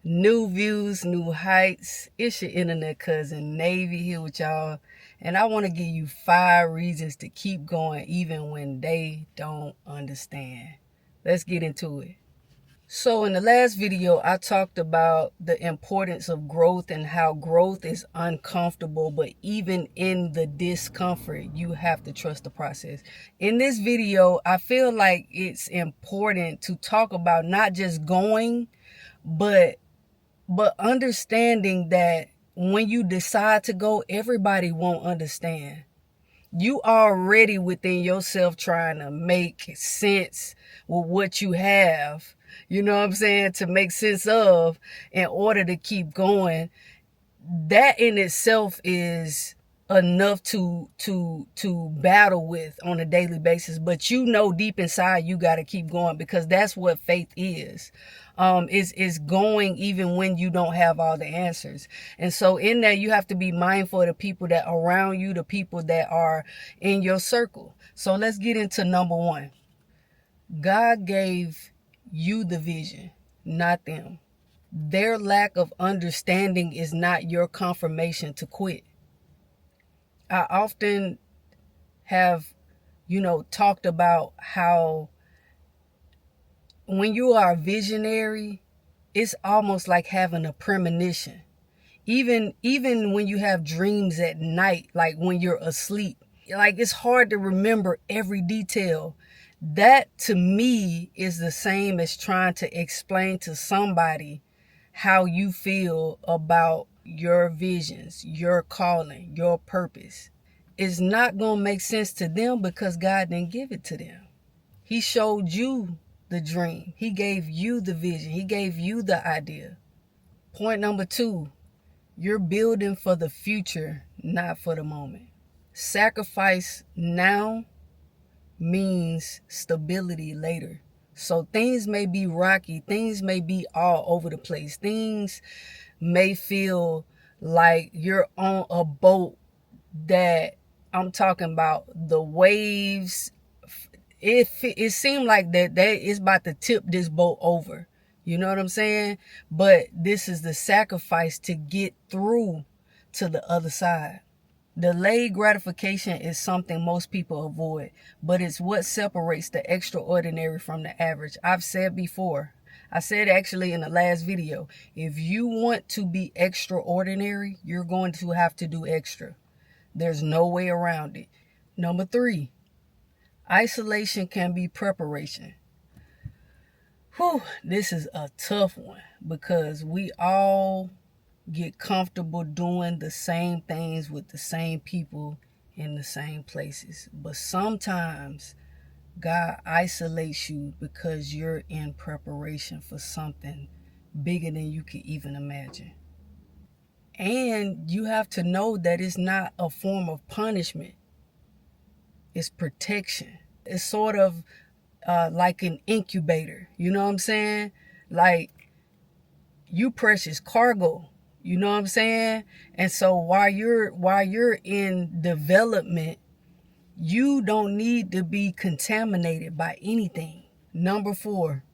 New views, new heights. It's your internet cousin Navy here with y'all, and I want to give you 5 reasons to keep going even when they don't understand. Let's get into it. So in the last video, I talked about the importance of growth and how growth is uncomfortable, but even in the discomfort, you have to trust the process. In this video, I feel like it's important to talk about not just going, but understanding that when you decide to go, everybody won't understand. You already within yourself trying to make sense with what you have, you know what I'm saying, to make sense of in order to keep going. That in itself is enough to battle with on a daily basis, but you know deep inside you got to keep going, because that's what faith is going even when you don't have all the answers. And so in that, you have to be mindful of the people that are around you, the people that are in your circle. So let's get into number 1. God gave you the vision, not them. Their lack of understanding is not your confirmation to quit. I often have, talked about how when you are a visionary, it's almost like having a premonition. Even when you have dreams at night, like when you're asleep, like it's hard to remember every detail. That to me is the same as trying to explain to somebody how you feel about your visions, your calling, your purpose. It's not going to make sense to them because God didn't give it to them. He showed you the dream. He gave you the vision. He gave you the idea. Point number 2, you're building for the future, not for the moment. Sacrifice now means stability later. So things may be rocky, things may be all over the place, things may feel like you're on a boat that, I'm talking about the waves. It seemed like that is about to tip this boat over. You know what I'm saying? But this is the sacrifice to get through to the other side. Delayed gratification is something most people avoid, but it's what separates the extraordinary from the average. I've said before, I said actually in the last video, if you want to be extraordinary, you're going to have to do extra. There's no way around it. Number 3, isolation can be preparation. This is a tough one because we all get comfortable doing the same things with the same people in the same places. But sometimes God isolates you because you're in preparation for something bigger than you could even imagine. And you have to know that it's not a form of punishment. It's protection. It's sort of like an incubator. You know what I'm saying? Like, you precious cargo. You know what I'm saying? And so while you're in development, you don't need to be contaminated by anything. Number 4,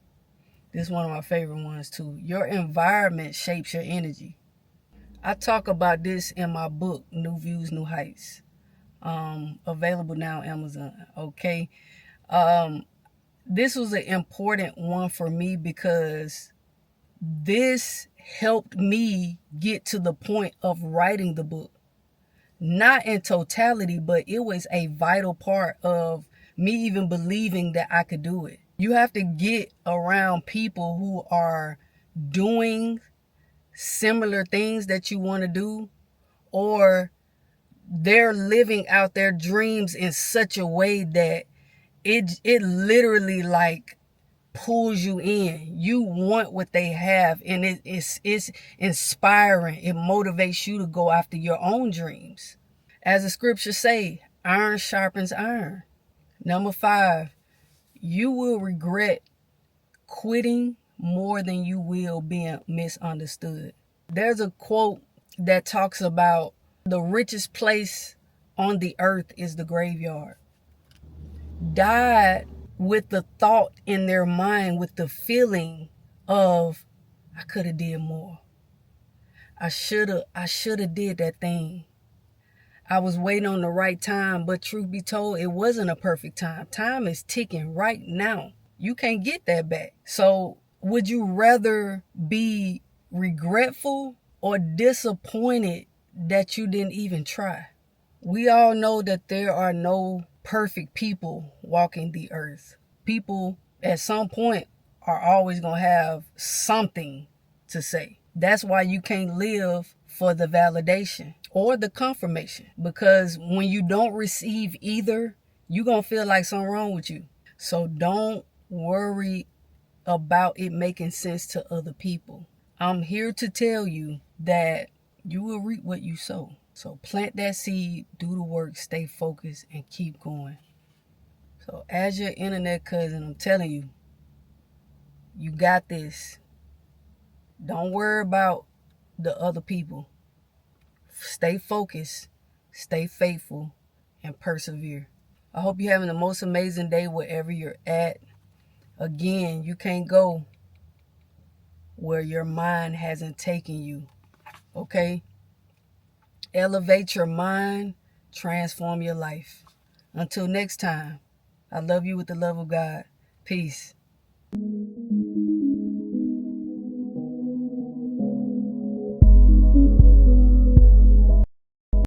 this is one of my favorite ones too. Your environment shapes your energy. I talk about this in my book, New Views, New Heights. Available now on Amazon. Okay. This was an important one for me because this helped me get to the point of writing the book. Not in totality, but it was a vital part of me even believing that I could do it. You have to get around people who are doing similar things that you want to do, or they're living out their dreams in such a way that it literally like pulls you in. You want what they have, and it's inspiring. It motivates you to go after your own dreams. As the scriptures say, iron sharpens iron. Number 5, you will regret quitting more than you will being misunderstood. There's a quote that talks about the richest place on the earth is the graveyard. Died with the thought in their mind, with the feeling of, I could have did more. I should have did that thing. I was waiting on the right time, but truth be told, it wasn't a perfect time. Time is ticking right now. You can't get that back. So would you rather be regretful or disappointed that you didn't even try? We all know that there are no perfect people walking the earth. People at some point are always going to have something to say. That's why you can't live for the validation or the confirmation, because when you don't receive either, you're going to feel like something wrong with you. So don't worry about it making sense to other people. I'm here to tell you that you will reap what you sow. So plant that seed, do the work, stay focused, and keep going. So as your internet cousin, I'm telling you, you got this. Don't worry about the other people. Stay focused, stay faithful, and persevere. I hope you're having the most amazing day wherever you're at. Again, you can't go where your mind hasn't taken you. Okay? Elevate your mind, transform your life. Until next time, I love you with the love of God. Peace.